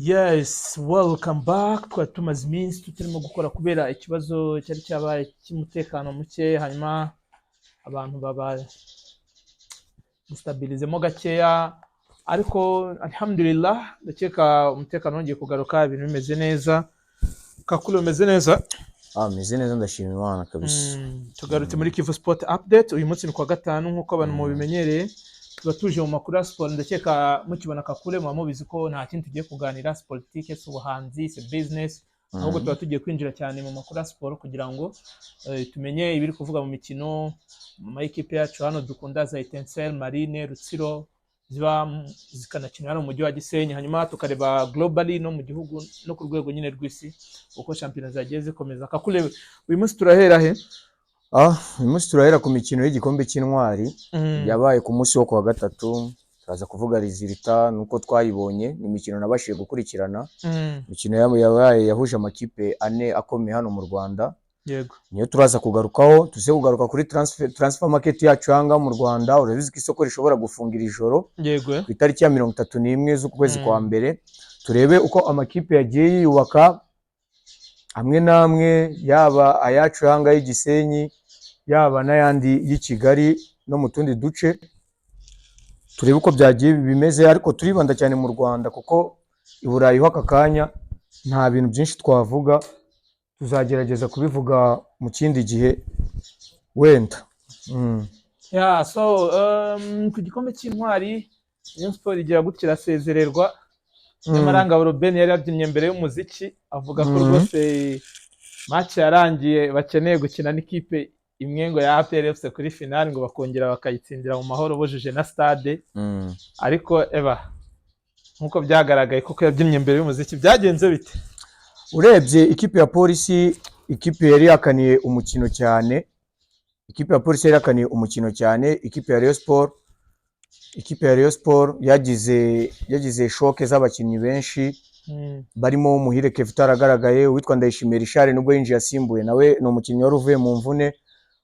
Yes, welcome back. Twari tumaze iminsi tutarimo gukora kubera ikibazo cyari cyabaye cy'umutekano muke, hanyuma abantu baba destabilizemo gakeya, ariko alhamdulillah ndakeka umutekano wongeye kugaruka, ibintu bimeze neza. Kakule umeze neza? Meze neza ndashima Imana kabisa. Tugarutse muri Kivu Sport Update. Uyu munsi ni kwa gatanu nk'uko abantu mubimenyereye. Tuba tuje mu makuru ya siporo, ndakeka mukibona Kakule muba mubizi ko nta kintu tugiye kuganira politike, ubuhanzi, business, ahubwo tuba tugiye kwinjira cyane mu makuru ya siporo kugira ngo tumenye ibiri kuvuga mu mikino, mu ekipe yacu hano dukunda za Etincelle, Marine, Rutsiro ziba zikanakinira hano mu mujyi wa Gisenyi, hanyuma tukareba globally no mu gihugu no ku rwego nyine rw'isi uko champions zagiye zikomeza. Kakule, uyu munsi turahera he? Uyu munsi turahera ku mikino y'igikombe cy'intwari yabaye ku munsi wo kuwa gatatu. Turaza kuvuga resultat nuko twayibonye, ni imikino nabashije gukurikirana. Imikino yabaye yahuje amakipe ane akomeye hano mu Rwanda. Yego. Niyo turaza kugarukaho, tuze kugaruka kuri transfer market yacu hanga mu Rwanda. Urabizi ko isoko rishobora gufungira ijoro. Yego. Ku itariki ya 31 z'ukwezi kwa mbere. Turebe uko amakipe yagiye yubaka amwe namwe, yaba ayacu hanga y'Igisenyi, yaba n'ayandi y'i Kigali no mu tundi duce. Turebe uko byagiye bimeze, ariko turibanda cyane mu Rwanda kuko i Burayi ho aka kanya nta bintu byinshi twavuga. Tuzagerageza kubivuga mu kindi gihe wenda. Yeah, so ku gikombe cy'intwari Rayon Sport igira gutya irasezererwa. N'amaranga Robben yari yabyinye mbere y'umuziki avuga ko rwose match yarangiye bakeneye gukina n'ikipe imwe ngo ya APR FC kuri finale ngo bakongera bakayitsindira mu mahoro bujuje na stade. Ariko nkuko byagaragaye kuko yabyinye mbere y'umuziki byagenze bite? Urebye ikipe ya polisi, ikipe yari yakaniye umukino cyane. Ikipe ya polisi yari yakaniye umukino cyane. Ikipe ya Rayon Sport yagize shoke z'abakinnyi benshi. Barimo Muhire Kevin utaragaragaye, witwa Ndayishimiye Richard nubwo yinjiye asimbuye, nawe ni umukinnyi wari uvuye mu mvune.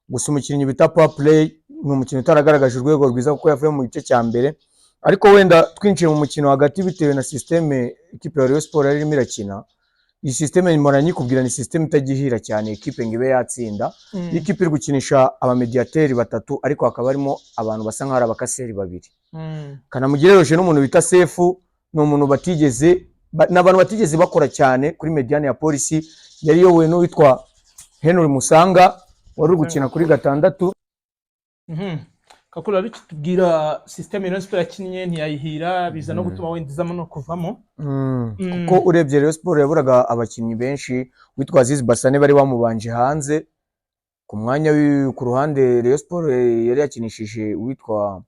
Gusa umukinnyi bita Power Play ni umukinnyi utaragaragaje urwego rwiza kuko yavuye mu gice cya mbere. Ariko wenda twinjiye mu mukino hagati bitewe na systeme ikipe ya Rayon Sport yari irimo irakina. Iyi systeme nimora nyikubwira ni systeme itagihira cyane ikipe ngibe yatsinda. Ikipe iri gukinisha abamediateri batatu, ariko hakaba harimo abantu basa nk'ari abakaseri babiri. Kanamugireroje n'umuntu bita Sefu, ni umuntu n'abantu batigeze bakora cyane kuri mediane ya polisi. Yari yowe n'uwitwa Henry Musanga wari uri gukina kuri gatandatu. Kakule ariko tubwira systeme Rayon Sport yakinnye ntiyayihira, biza no gutuma wendizamo no kuvamo. Kuko urebye Rayon Sport yaburaga abakinnyi benshi. Witwa Aziz Basane bari bamubanje hanze ku mwanya ku ruhande. Rayon Sport yari yakinishije witwa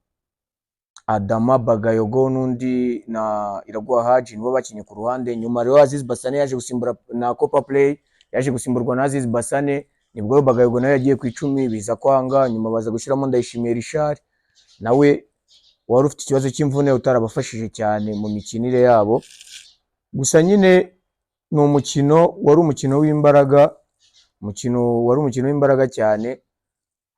Adama Bagayogo n'undi na Iraguha Haji, nibo bakinye ku ruhande. Nyuma rero Aziz Basane yaje gusimbura na Copa Play, yaje gusimburwa na Aziz Basane. Nibwo Bagayogo nawe yagiye ku 10 biza kwanga, nyuma baza gushyiramo Ndayishimiye Richard nawe wari ufite ikibazo cy'imvune utarabafashije cyane mu mikinire yabo. Gusa nyine ni umukino wari umukino w'imbaraga, wari umukino w'imbaraga cyane.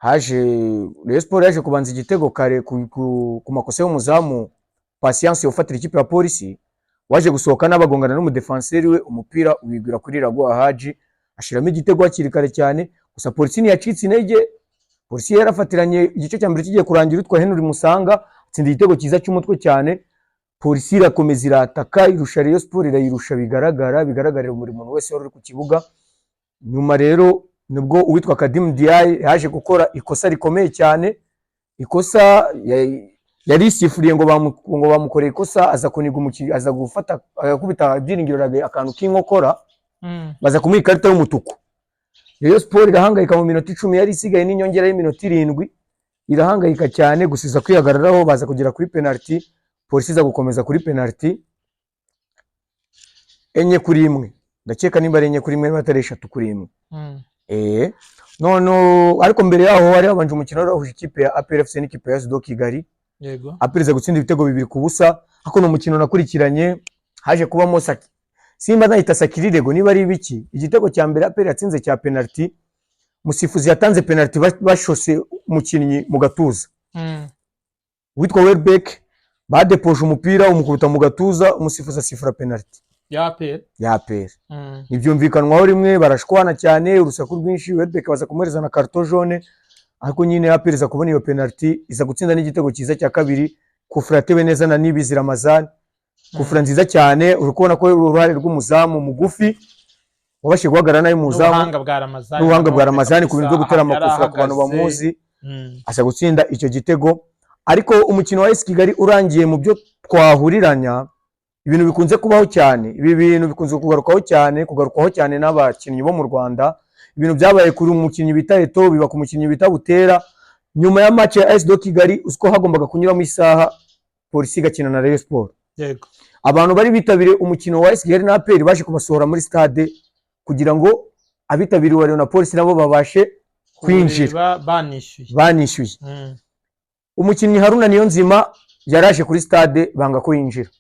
Rayon Sport yaje kubanza igitego kare ku makosa y'umuzamu Patience ufatira ikipe ya polisi, waje gusohoka n'abagongana n'umudefenseri we, umupira wigwira kuri Iraguha Haji ashiramo igitego hakiri kare cyane. Gusa polisi ntiyacitse intege. Polisi yarafatiranye igice cya mbere kigiye kurangira, utwa Henry Musanga atsinda igitego cyiza cy'umutwe cyane. Polisi irakomeza irataka, irusha Rayon Sport irayirusha, bigaragarira buri muntu wese wari uri ku kibuga. Nyuma rero nibwo uwitwa Kadim Diaye yaje gukora ikosa rikomeye cyane. Ikosa yari isifuriye ngo bamukoreye ikosa, aza kuniga umukiri, aza gufata agakubita ibyiringiro akantu k'inkokora, baza kumuha ikarita y'umutuku. Rayon Sport irahangayika mu minota 10 yari isigaye n'inyongera y'iminota 7, irahangayika cyane gusiza kwihagararaho. Baza kugera kuri penalty, polisi iza gukomeza kuri penalty 4-1. Ndakeka nimba ari 4-1 batari 3-1. None ariko mbere yaho hari habanje umukino wahuje ikipe ya APR FC n'ikipe ya Sudo Kigali. Yego. APR iza gutsinda ibitego 2-0. Ako no mukino nakurikiranye, haje kubamo Simba nahita Sakirirego niba ari ibiki. Igitego cya mbere APR yatsinze cya penalty, musifuzi yatanze penalty bashose umukinnyi mu gatuza. Witwa Welbeck badepoje umupira umukubita mu gatuza, umusifuzi asifura penalty. ya APR. ya APR. Nibyumvikanwaho rimwe barashwana cyane, urusaku rwinshi, Welbeck baza kumuhereza na carton jaune, ariko nyine APR iza kubona iyo penalty, iza gutsinda n'igitego cyiza cya kabiri, kufra yatewe neza na Nibizi Ramazan, kufra nziza cyane, uri kubona ko uruhare rw'umuzamu mugufi wabashe guhagarara nayo muzamu, n'ubuhanga bwa Ramazan ku bintu byo gutera amakufra ku bantu bamuzi, aza gutsinda icyo gitego. Ariko umukino wa AS Kigali urangiye, mu byo twahuriranya, ibintu bikunze kubaho cyane, ibi bintu bikunze kugarukwaho cyane n'abakinnyi bo mu Rwanda, ibintu byabaye kuri umukinnyi bita Eto, biba ku mukinnyi bita Butera. Nyuma ya match ya AS Kigali usko hagombaga kunyuramo isaha polisi igakina na Rayon Sport. Yego, abantu bari bitabiriye umukino wa AS Kigali na APR baje kubasohora muri stade kugira ngo abitabiriye Rayon na polisi nabo babashe kwinjira, banishyuye. Umukinnyi Haruna Niyonzima yaraje kuri stade banga ko yinjira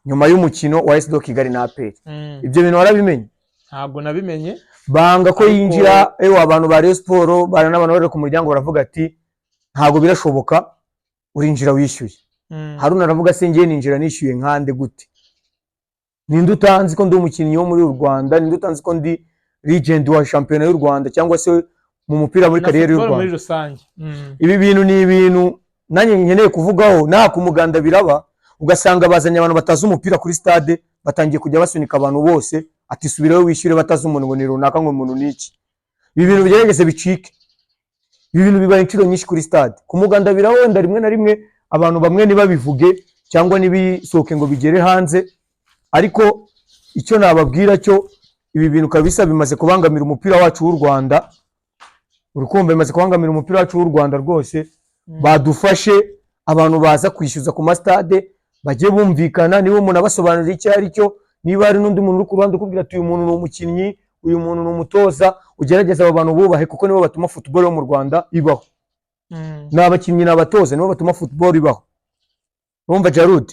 nyuma y'umukino wa AS Kigali na APR. Ibyo bintu warabimenye? Ntabwo nabimenye. Banga ko yinjira, abantu ba Rayon Sport bana n'abantu bari ku muryango baravuga ati ntabwo birashoboka, urinjira wishyuye. Haruna aravuga se ngiye ninjira nishyuye nkande gute? Ninde utanzi ko ndi umukinnyi wo muri Rwanda, ninde utanzi ko ndi legend wa champion y'u Rwanda cyangwa se mu mupira muri kariyeri y'u Rwanda? Ibi bintu ni ibintu nanjye nkeneye kuvugaho, nta kumuganda biraba, ugasanga bazanye abantu batazi umupira kuri stade, batangiye kujya basunika abantu bose ati subireho wishyure, batazi umuntu ngo ni runaka ngo umuntu niki. Ibi bintu bigerageze bicike. Ibi bintu bibaye inshuro nyinshi kuri stade. Kumuganda biraho, wenda rimwe na rimwe abantu bamwe nibabivuge cyangwa nibisoke ngo bigere hanze, ariko icyo nababwira cyo ibi bintu kabisa bimaze kubangamira umupira wacu w'u Rwanda. Urukumva bimaze kubangamira umupira wacu w'u Rwanda rwose. Badufashe abantu baza kwishyuza ku mastade bajye bumvikana, niba umuntu abasobanurira icyo ari cyo, niba hari n'undi muntu uri ku ruhande ukubwira ati uyu muntu ni umukinnyi, uyu muntu ni umutoza, ugerageza abo bantu bubahe kuko nibo batuma football yo mu Rwanda ibaho. N'abakinnyi n'abatoza nibo batuma football ibaho. Urumva Jarud?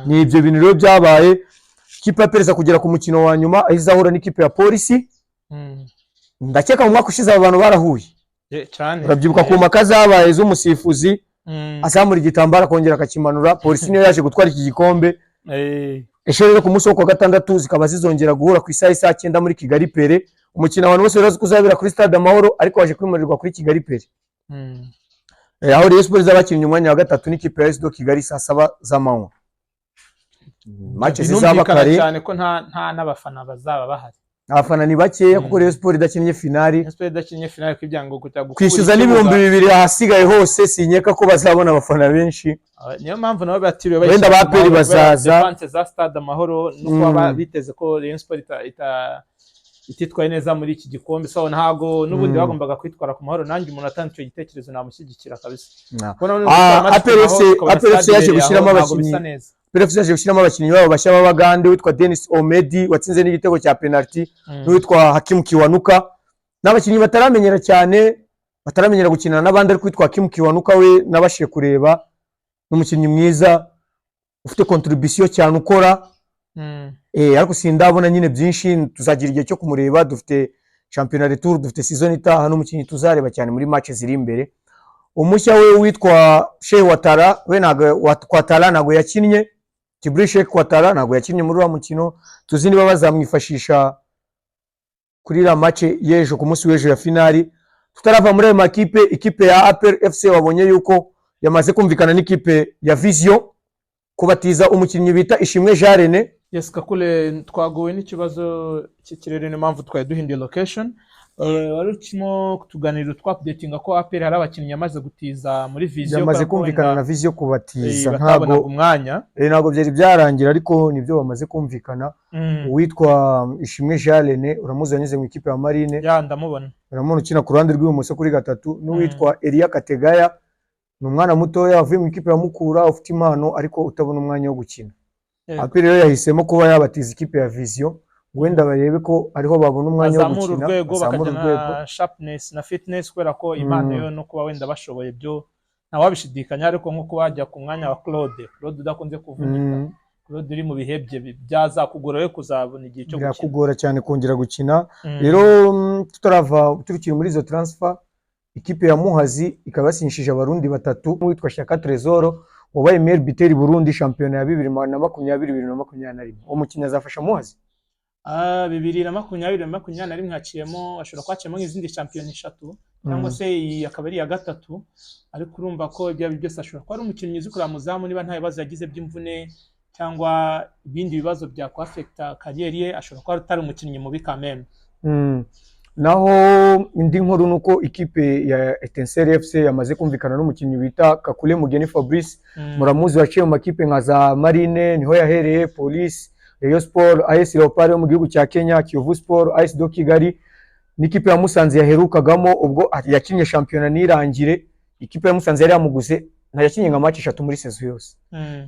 Ni ibyo bintu rero byabaye. Ikipe ya Pereza kugera ku mukino wa nyuma ahizahura n'ikipe ya Polisi. Ndakeka mu mwaka ushize abantu barahuye cyane. Urabyibuka ku mpaka zabaye z'umusifuzi azamura igitambara kongera akakimanura, Polisi niyo yaje gutwara iki gikombe. Rero ku munsi wo kwa gatandatu zikaba zizongera guhura ku isaha 9 muri Kigali Pere. Umukino abantu bose barazi kuzabera kuri Stade Amahoro, ariko waje kwimurirwa kuri Kigali Pere. Aho Rayon Sport zabakinnye umwanya wa gatatu n'ikipe ya AS Kigali saa 7 z'amanywa. Match zizaba kare cyane ko nta n'abafana bazaba bahari. Abafana ni bakeya kuko Rayon Sport idakinnye finali. Rayon Sport idakinnye finali kwibyango gutagukura. Kwishyuza n'ibihumbi 200 ahasigaye hose sinyeka ko bazabona abafana benshi. Niyo mpamvu nabo batiriwe wenda baperi bazaza defense za Stade Amahoro nuko biteze ko Rayon Sport ititwaye neza muri iki gikombe, so ntago n'ubundi bagombaga kwitwara ku Mahoro. Nanjye umuntu atanze icyo gitekerezo namushyigikira kabisa. APRFC yaje gushyiramo abakinnyi, APRFC yaje gushyiramo abakinnyi babo bashya b'Abagande witwa Dennis Omedi watsinze n'igitego cya penalty, n'uwitwa Hakim Kiwanuka, n'abakinnyi bataramenyera cyane, bataramenyera gukinana n'abandi, ariko witwa Hakim Kiwanuka we nabashiye kureba n'umukinnyi mwiza ufite contribution cyane ukora. Ariko sindabona nyine byinshi, tuzagira igihe cyo kumureba. Dufite championnat retour, dufite season itaha n'umukinnyi tuzareba cyane muri match ziri imbere. Umushya we witwa Sheikh Watara, we Watara nago yakinnye, Kibri Sheikh Watara nago yakinnye muri wa mukino. Tuzi niba bazamwifashisha kuri la match yejo ku munsi w'ejo ya finali. Tutarava muri makipe, ikipe ya APR FC wabonye yuko yamaze kumvikana n'ikipe ya Vision kubatiza umukinnyi bita Ishimwe Jarene. Yes, Kakule, twagowe n'ikibazo cy'ikirere n'impamvu twaye duhinduye location. Wari ukimo kutuganirira updating ko APR hari abakinnyi yamaze gutiza muri Vision, yamaze kumvikana na Vision kubatiza, ntabwo umwanya ntabwo byari byarangira, ariko nibyo bamaze kumvikana. Uwitwa Ishimwe Jarene uramuzi yanyuze mu ikipe ya Marine, ndamubona, uramubona ukina ku ruhande rw'ibumoso kuri gatatu. N'uwitwa Elia Kategaya, ni umwana mutoya avuye mu ikipe ya Mukura ufite impano ariko utabona umwanya wo gukina. APR rero yahisemo kuba yabatiza ikipe ya Vision, wenda barebe ko ariho babona umwanya wo gukina, bazamura urwego sharpness na fitness, kubera ko impano yo no kuba wenda bashoboye byo ntawabishidikanya, ariko nko kubajya ku mwanya wa Claude udakunze kuvunika, Claude uri mu bihe bye byazakugora we kuzabona igihe cyo gukina, byakugora cyane kongera gukina. Rero tutarava turukiri muri izo transfer, ikipe ya Muhazi ikaba yasinyishije abarundi batatu, witwa Shaka Trezor wabaye meilleur buteur Burundi shampiyona ya 2020-2021. Uwo mukinnyi azafasha Muhazi? 2020-2021 haciyemo ashobora kwaciyemo nk'izindi shampiyona 3 cyangwa se iyi akaba ari ya gatatu, ariko urumva ko ibyo byose ashobora kuba ari umukinnyi uzi kureba muzamu niba nta bibazo yagize by'imvune cyangwa ibindi bibazo bya kwafekta kariyeri ye, ashobora kuba atari umukinnyi mubi kameme. Naho indi nkuru nuko ikipe ya Etincelle FC yamaze kumvikana n'umukinnyi bita Kakule Mugeni Fabrice. Muramuzi waciye mu makipe nka za Marine, niho yahereye, Police, Rayon Sport, AS Leopard yo mu gihugu cya Kenya, Kiyovu Sport, AS do Kigali, n'ikipe ya Musanze yaherukagamo ubwo yakinnye shampiyona nirangire. Ikipe ya Musanze yari yamuguze na yakinnye nka match 3 muri saison yose.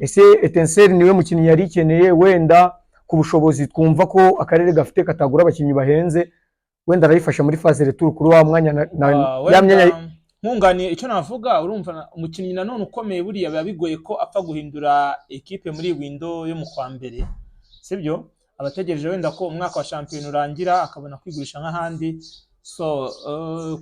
Ese Etincelle niwe mukinnyi yari ikeneye, wenda ku bushobozi twumva ko akarere gafite katagura abakinnyi bahenze, wenda arayifasha muri phase retour kuri wa mwanya ya myanya nkunganiye. Icyo navuga, urumva umukinnyi nanone ukomeye buriya biba bigoye ko apfa guhindura equipe muri window yo mu kwa mbere, sibyo? Abategereje wenda ko umwaka wa shampiyona urangira akabona kwigurisha nk'ahandi. So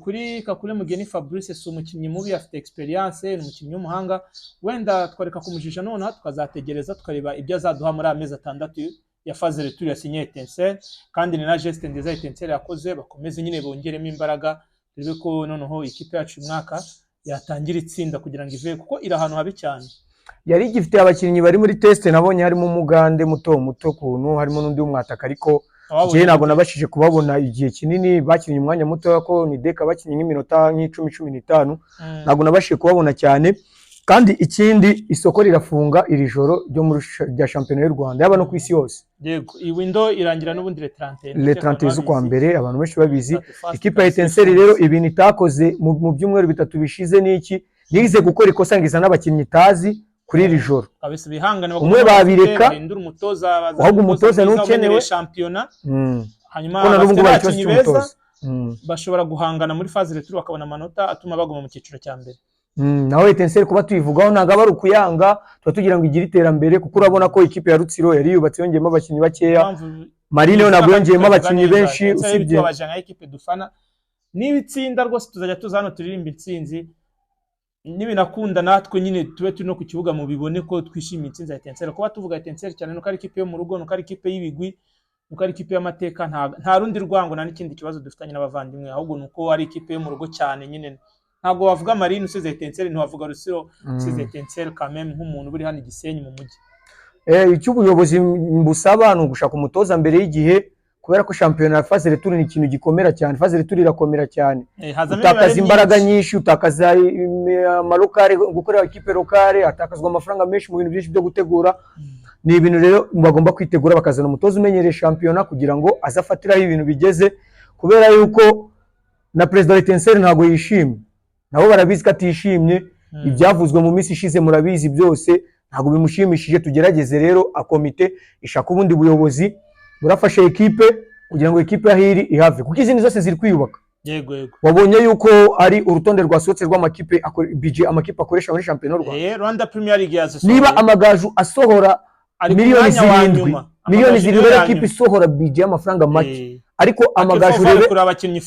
kuri Kakule Mugeni Fabrice si umukinnyi mubi, afite experience, ni umukinnyi w'umuhanga, wenda twareka kumujisha none tukazategereza tukareba ibyo azaduha muri amezi 6 ya phase retour ya signé Etincelle, kandi ni na geste nziza Etincelle yakoze, bakomeze nyine bongeremo imbaraga rebe ko noneho ikipe yacu umwaka yatangira itsinda kugira ngo ive, kuko iri ahantu habi cyane. Yari igifite abakinnyi bari muri test, nabonye harimo umugande muto kuntu, harimo n'undi w'umwataka, ariko je ntabwo nabashije kubabona igihe kinini, bakinnye umwanya muto ko ni Deka bakinnye nk'iminota 10-15, ntabwo nabashije kubabona cyane. Kandi ikindi, isoko rirafunga iri joro ryo muri rya shampiyona y'u Rwanda yaba no ku isi yose. Yego, iyi window irangira n'ubundi le 30 z'ukwa mbere, abantu benshi babizi. Ikipe ya Etincelle rero ibintu itakoze mu byumweru bitatu bishize niki, nize gukora ikosa ngiza n'abakinnyi tazi kuri iri joro. Abese bihangane umwe babireka, bahindura umutoza, ahubwo umutoza n'ukenewe shampiyona. Hanyuma n'ubwo abakinnyi beza bashobora guhangana muri phase retour bakabona amanota atuma baguma mu cyiciro cya mbere. Naho Etincelle kuba tuyivugaho ntago bari ukuyanga, tuba tugira ngo igire iterambere, kuko urabona ko ikipe ya Rutsiro yari yubatse yongeyemo abakinnyi bakeya, Marine yo nabwo yongeyemo abakinnyi benshi, usibye abajanga equipe dufana n'ibitsinda rwose tuzajya tuza hano turirimba intsinzi, nibinakunda natwe nyine tube turi no ku kibuga mu bibone ko twishimiye intsinzi ya Etincelle. Kuba tuvuga Etincelle cyane nuko ari ikipe yo mu rugo, nuko ari ikipe y'ibigwi, nuko ari ikipe y'amateka, nta rundi rwango na n'ikindi kibazo dufitanye n'abavandimwe, ahubwo nuko ari ikipe yo mu rugo cyane nyine. Ntabwo wavuga Marine usize Etincelle, ntiwavuga Rutsiro usize Etincelle, kameme nk'umuntu uri hano Gisenyi mu mujyi. Icyo ubuyobozi mbusaba ni ugushaka umutoza mbere y'igihe, kubera ko shampiyona ya phase retour ni ikintu gikomera cyane. Phase retour irakomera cyane, utakaza imbaraga nyinshi, utakaza amalokale, gukorera ikipe lokale, atakazwa amafaranga menshi mu bintu byinshi byo gutegura. Ni ibintu rero bagomba kwitegura, bakazana umutoza umenyereye shampiyona kugira ngo azafatiraho ibintu bigeze, kubera yuko na president wa Etincelle ntago yishimye, nabo barabizi ko atishimye. Ibyavuzwe mu minsi ishize murabizi byose, ntago bimushimishije. Tugerageze rero akomite ishaka ubundi buyobozi burafasha ekipe kugira ngo ekipe yahiri ihave, kuko izindi zose ziri kwiyubaka. Yego. Wabonye yuko ari urutonde rwasohotse rw'amakipe budget amakipe akoresha muri shampiyona y'u Rwanda. Rwanda Premier League yasohora, niba Amagaju asohora miliyoni 7, miliyoni 7 ekipe isohora budget y'amafaranga make, ariko Amagaju rebe kuri abakinnyi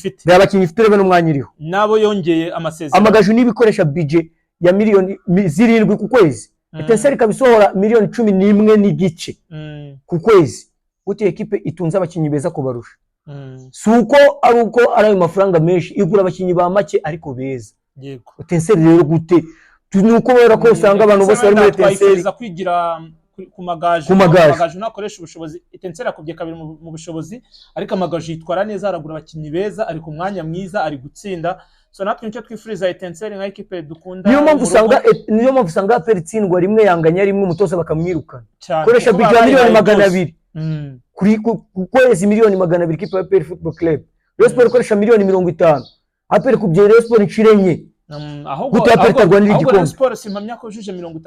ifite rebe n'umwanya iriho, nabo yongeye amasezerano. Amagaju niba ikoresha budget ya miliyoni 7 ku kwezi, Etincelle kabisohora miliyoni 11 n'igice ku kwezi, gute ekipe itunze abakinnyi beza kubarusha. Suko ari uko ari ayo mafaranga menshi, igura abakinnyi ba make ariko beza. Yego, Etincelle rero gute nuko bera ko usanga abantu bose bari muri Etincelle kwigira ku Magaju. Amagaju nakoresha ubushobozi, Etincelle akubye kabiri mu bushobozi, ariko Amagaju yitwara neza, aragura abakinnyi beza, ari ku mwanya mwiza, ari gutsinda. So natwe nicyo twifuriza Etincelle nka ekipe dukunda. Niyo mpamvu usanga APR itsindwa rimwe, yanganya rimwe, umutoza bakamwirukana. Koresha budget miliyoni 200 ku kwezi, miliyoni 200 ikipe ya APR Football Club. Rayon Sport ikoresha miliyoni 50, APR kubye Rayon Sport inshire ahubwo Rayon Sport simpamya ko juje 50,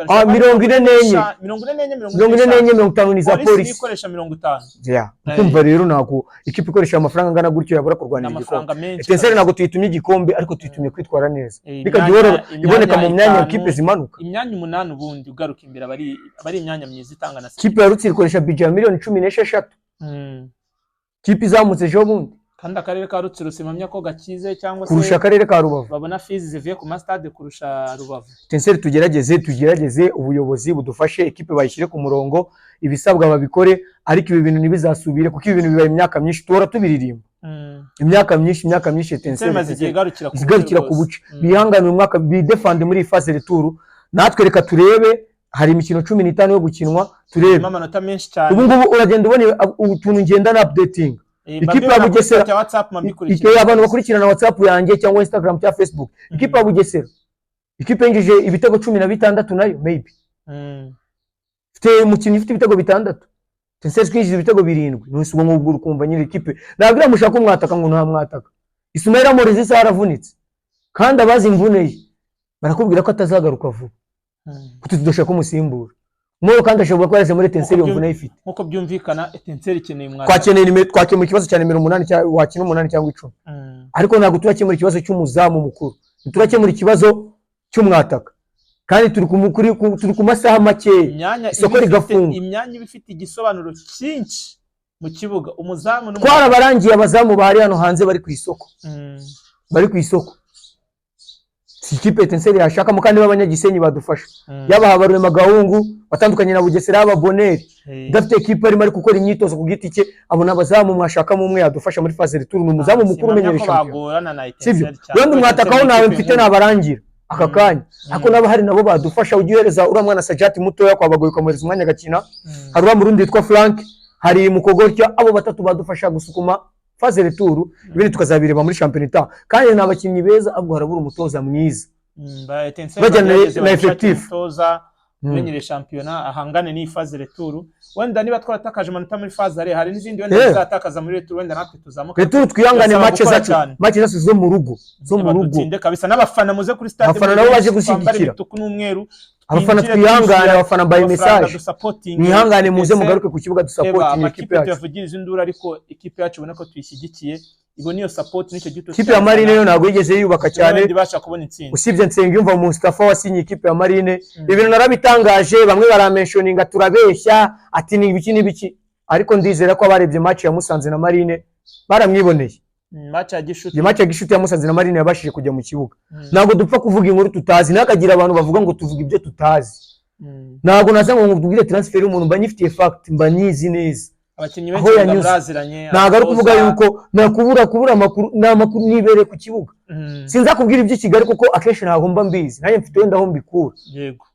54 ni za Police ikoresha 50. Kumva rero nako ikipe ikoresha amafaranga ngana gutyo yabura kurwanira igikombe. Etincelle nako tuyitumye igikombe, ariko tuyitumye kwitwara neza, bikagihora iboneka mu myanya ikipe zimanuka. Imyanya 8 ubundi ugaruka imbere abari imyanya myiza itangana. Ikipe ya Rutsiro ikoresha budget ya miliyoni 16. Kipe izamutse ejo bundi kandi akarere ka Rutsiro simamya ko gakize cyangwa se kurusha akarere ka Rubavu. babona fees zivuye ku mastade kurusha Rubavu. Etincelle tugerageze ubuyobozi budufashe, ekipe bayishyire ku murongo, ibisabwa babikore, ariko ibi bintu ntibizasubire kuko ibi bintu bibaye imyaka myinshi tuhora tubiririmba. Imyaka myinshi Etincelle zigarukira ku buce. Bihangane umwaka bidefande muri phase retour, natwe reka turebe, hari imikino 15 yo gukinwa, turebe amanota menshi cyane. Ubu ngubu uragenda ubone utuntu ngenda na updating. Ikipe ya Bugesera WhatsApp mambikurikiye. Ike abantu bakurikirana WhatsApp yanjye cyangwa Instagram cyangwa Facebook. Ikipe ya Bugesera. Ikipe ngije ibitego 16 nayo maybe. Fite umukinnyi ufite ibitego 6. Etincelle twinjiza ibitego 7. Nusugo ngubwo kumva nyiri ikipe. Nabwira mushaka umwataka ngo nta mwataka. Ismaila Morezi saravunitse. Kandi abazi imvune ye barakubwira ko atazagaruka vuba. Kuko tudashaka umusimbura. Mwo kandi ashobora ko yaje muri Etincelle imvune ifite. Nkuko byumvikana Etincelle ikeneye mwataka. Twakemura ikibazo cyane 8 cyangwa wakina 8 cyangwa 10. Ariko ntabwo turakemura ikibazo cy'umuzamu mukuru. Turakemura ikibazo cy'umwataka. Kandi turi ku masaha make isoko rigafunga. Imyanya bifite igisobanuro cyinshi mu kibuga. Umuzamu twarabarangiye abazamu bari hano hanze bari ku isoko. Bari ku isoko. Ikipe Etincelle yashakamo kandi b'abanyagisenyi badufasha. Yaba habaruye Magahungu batandukanye na Bugesera aba Boneri. Dafite ekipe ari gukora imyitozo ku giti cye, abona abazamu mwashakamo umwe yadufasha muri phase retour, n'umuzamu mukuru umenyesha shampiyona. Sibyo wenda mwatakaho nawe mfite nabarangira aka kanya, ako nabo hari nabo badufasha. Ugihereza ura mwana Sajati mutoya kwa bagoye komereza umwanya gakina, hari umurundi witwa Frank, hari Mukogorya, abo batatu badufasha gusukuma phase retour, ibindi tukazabireba muri shampiyona. Kandi n'abakinnyi beza, ahubwo harabura umutoza mwiza Etincelle na effectif menyere shampiyona ahangane ni phase retour. Wenda niba twaratakaje amanota muri phase are, hari n'izindi wenda zatakaza muri retour, wenda natwe tuzamuka retour twihangane match zacu zo mu rugo tsinde kabisa. N'abafana muze kuri stade, abafana nabo baje gushyigikira n'umweru. Abafana twihangane, abafana by message mwihangane, muze mugaruke ku kibuga dusupport ikipe yacu. Tuvugiriza induru, ariko ikipe yacu ubona ko tuyishyigikiye. Ibo niyo support nicyo gito. Ikipe ya Marine yo ntago yigeze yubaka cyane, ndibasha kubona intsinzi. Usibye Nsengiyumva Mustafa wasinye ikipe ya Marine. Ibintu narabitangaje, bamwe baramentioninga turabeshya ati ni ibiki, ariko ndizera ko abarebye match ya Musanze na Marine baramwiboneye. Match ya Gishuti ya Musanze na Marine yabashije kujya mu kibuga. Ntabwo dupfa kuvuga inkuru tutazi, nakagira abantu bavuga ngo tuvuga ibyo tutazi. Ntabwo naza ngo nkubwire transfer y'umuntu mba nyifitiye fact, mba nyizi neza. Abakinnyi benshi baraziranye, ntabwo ari kuvuga yuko nakubura amakuru, n'amakuru nibere ku kibuga. Sinza kubwira ibyo Kigali kuko akenshi ntabwo mba mbizi, nanjye mfite wenda aho mbikura. Yego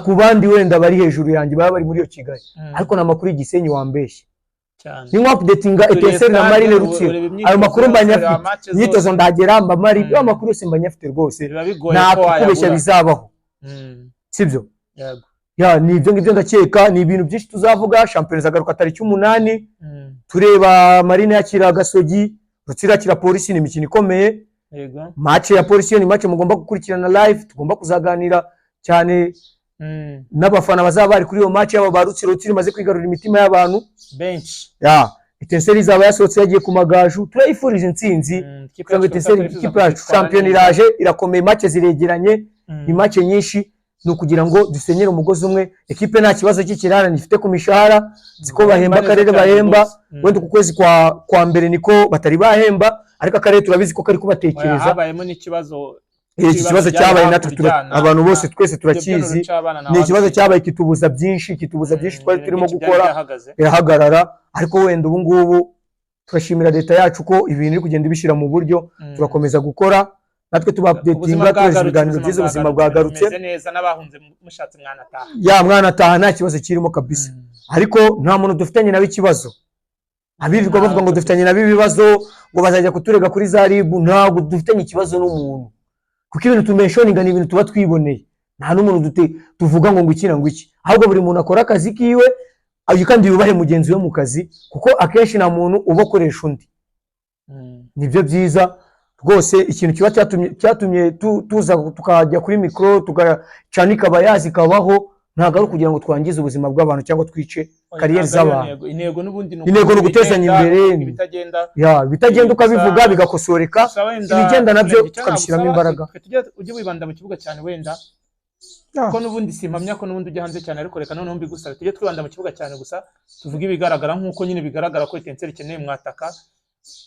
kubandi wenda bari hejuru yanjye baba bari muri yo Kigali, ariko n'amakuru y'Igisenyi wambeshye cyane. Ni updatinga Etincelle na Marine Rutsiro, ayo makuru mbanyafite, imyitozo ndagera mba mari, yo makuru yose mbanyafite rwose, nta kubeshya bizabaho. Sibyo? Yego ya ni ibyo ngibyo ndakeka, ni ibintu byinshi tuzavuga. Shampiyona zagaruka tariki 8, tureba Marine yakira Gasogi, Rutsiro yakira Polisi, ni imikino ikomeye. Yego match ya Polisi ni match mugomba gukurikirana live, tugomba kuzaganira cyane n'abafana bazaba bari kuri iyo match y'aba Rutsiro maze kwigarurira imitima y'abantu benshi. Ya Etincelle izaba yasohotse yagiye ku Magaju, turayifuriza intsinzi. Etincelle ikipe yacu shampiyona iraje irakomeye, match ziregeranye, ni match nyinshi, no kugira ngo dusenyere umugozi umwe. Ekipe nta kibazo cy'ikirarane ifite ku mishahara, ziko bahemba akarere bahemba, wenda ku kwezi kwa mbere niko batari bahemba, ariko akarere turabizi ko kari kubatekereza. Habayemo n'ikibazo, ikibazo cyabaye natwe abantu bose twese turakizi, ni ikibazo cyabaye kitubuza byinshi twari turimo gukora irahagarara. Ariko wenda ubu ngubu turashimira leta yacu ko ibintu iri kugenda ibishyira mu buryo, turakomeza gukora natwe tuba updatinga, tuzi ibiganiro byiza, ubuzima bwagarutse neza, n'abahunze mushatse mwanataha. Ya mwanataha nta kibazo kirimo kabisa, ariko nta muntu dufitanye nawe ikibazo. Abirirwa bavuga ngo dufitanye nabi ibibazo, ngo bazajya kuturega kuri za RIB, ntabwo dufitanye ikibazo n'umuntu, kuko ibintu tumentioninga ni ibintu tuba twiboneye. Nta n'umuntu tuvuga ngo ngukira ngo iki, ahubwo buri muntu akora akazi kiwe, kandi yubahe mugenzi we mu kazi, kuko akenshi nta muntu ubakoresha undi. Nibyo byiza rwose. Ikintu kiba cyatumye tuza tukajya kuri mikro tugacanika abayazi kabaho, ntabwo ari kugira ngo twangize ubuzima bw'abantu cyangwa twice kariyeri z'abantu. Intego n'ubundi ni ugutezanya imbere, bitagenda ukabivuga bigakosoreka, ibigenda nabyo tukabishyiramo imbaraga. Ujye wibanda mu kibuga cyane wenda, ko n'ubundi simpamya ko n'ubundi ujya hanze cyane, ariko reka noneho mbigusabe tujye twibanda mu kibuga cyane gusa, tuvuge ibigaragara nk'uko nyine bigaragara ko Etincelle ikeneye mwataka.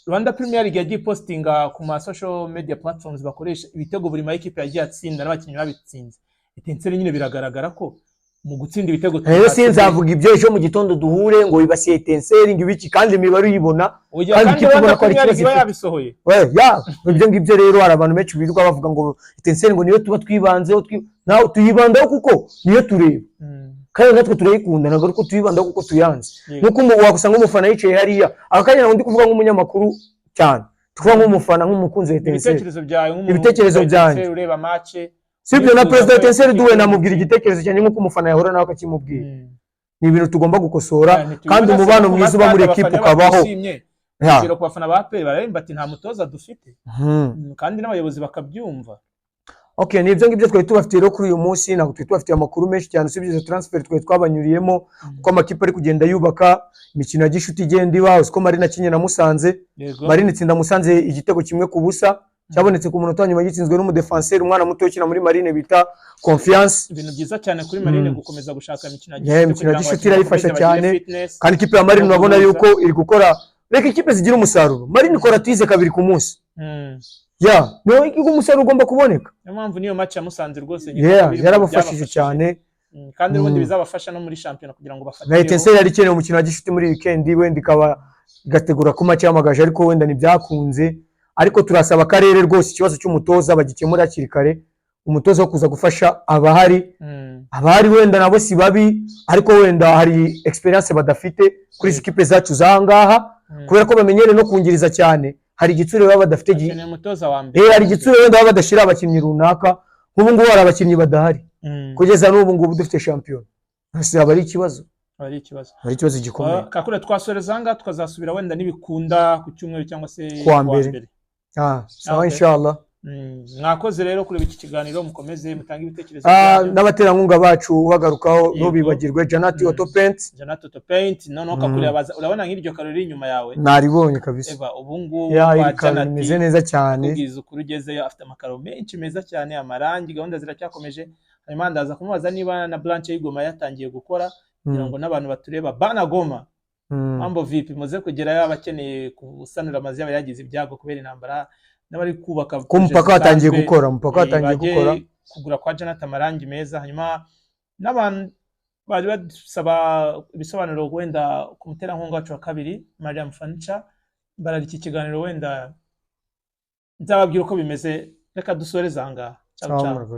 Rwanda Premier League yagiye postinga ku ma social media platforms bakoresha ibitego buri ma equipe yagiye atsinda n'abakinnyi babitsinze. Etincelle nyine biragaragara ko mu gutsinda ibitego rero sinzavuga ibyo ejo mu gitondo duhure ngo ibasiye Etincelle ngo ibiki kandi imibare uyibona kandi Rwanda Premier League yabisohoye ibyo ngibyo rero hari abantu benshi birirwa bavuga ngo Etincelle ngo niyo tuba twibanzeho nawe tuyibandaho kuko niyo tureba kandi natwe turayikunda ntabwo ariko tuyibandaho kuko tuyanze nuko wakusanga umufana yicaye hariya akakanya ndi kuvuga nk'umunyamakuru cyane tuvuga nk'umufana nk'umukunzi wa Etincelle ibitekerezo byanjye ureba match sibyo na president Etincelle duwe namubwira igitekerezo cyane nk'uko umufana yahora nawe akakimubwira ni ibintu tugomba gukosora kandi umubano mwiza uba muri equipe ukabaho rero ku bafana ba APR baremba ati nta mutoza dufite kandi n'abayobozi bakabyumva. Okay, nibyo ngibyo twari tubafite rero kuri uyu munsi ntabwo twari tubafite amakuru menshi cyane usibye izo transfer twari twabanyuriyemo uko amakipe ari kugenda yubaka imikino ya gishuti igenda iba uko Marine akinye na Musanze Marine itsinda Musanze igitego kimwe ku busa cyabonetse ku munota nyuma gitsinzwe n'umudefenseur umwana muto ukina muri Marine bita Confiance. Ibintu byiza cyane kuri Marine gukomeza gushaka imikino ya gishuti irayifasha cyane kandi ikipe ya Marine urabona yuko iri gukora reka ikipe zigira umusaruro. Marine ikora tize kabiri ku munsi niyo igihugu umusaruro ugomba kuboneka. Niyo mpamvu niyo match ya Musanze rwose yarabafashije cyane kandi ubundi bizabafasha no muri shampiyona kugira ngo bafate. Na Etincelle yari ikeneye umukino wa gishuti muri weekend wenda igategura ku match y'amagaje ariko wenda ntibyakunze ariko turasaba akarere rwose ikibazo cy'umutoza bagikemura hakiri kare umutoza wo kuza gufasha abahari wenda nabo si babi ariko wenda hari experience badafite kuri izi kipe zacu zangaha kubera ko bamenyere no kungiriza cyane. Hari igitsure baba badafite hari igitsure wenda baba badashira abakinnyi runaka nk'ubu ngubu hari abakinnyi badahari kugeza n'ubu ngubu dufite champion hasi ari ikibazo gikomeye. Kakure twasoreza anga tukazasubira wenda nibikunda ku cyumweru cyangwa se kwa mbere sawa inshallah. Mwakoze rero kuri iki kiganiro mukomeze mutanga ibitekerezo n'abaterankunga bacu bagarukaho ntubibagirwe Janati Auto Paint noneho Kakure urabona nk'iryo karori inyuma yawe naribonye kabisa ubu ngubu kwa Janati imeze neza cyane ubwiza ukuri ugezeyo afite amakaro menshi meza cyane amarangi gahunda ziracyakomeje hanyuma ndaza kumubaza niba na branch y'Igoma yatangiye gukora kugira ngo n'abantu batureba bana Goma Mambo vipi muze kugerayo abakeneye kusanura amazi yabo yagize ibyago kubera intambara n'abari kubaka ku mpaka watangiye gukora kugura kwa Janati amarangi meza hanyuma n'abantu bari basaba ibisobanuro wenda ku muterankunga wacu wa kabiri Mariam Furniture barari iki kiganiro wenda nzababwira uko bimeze reka dusoreza ngaha. Ciao.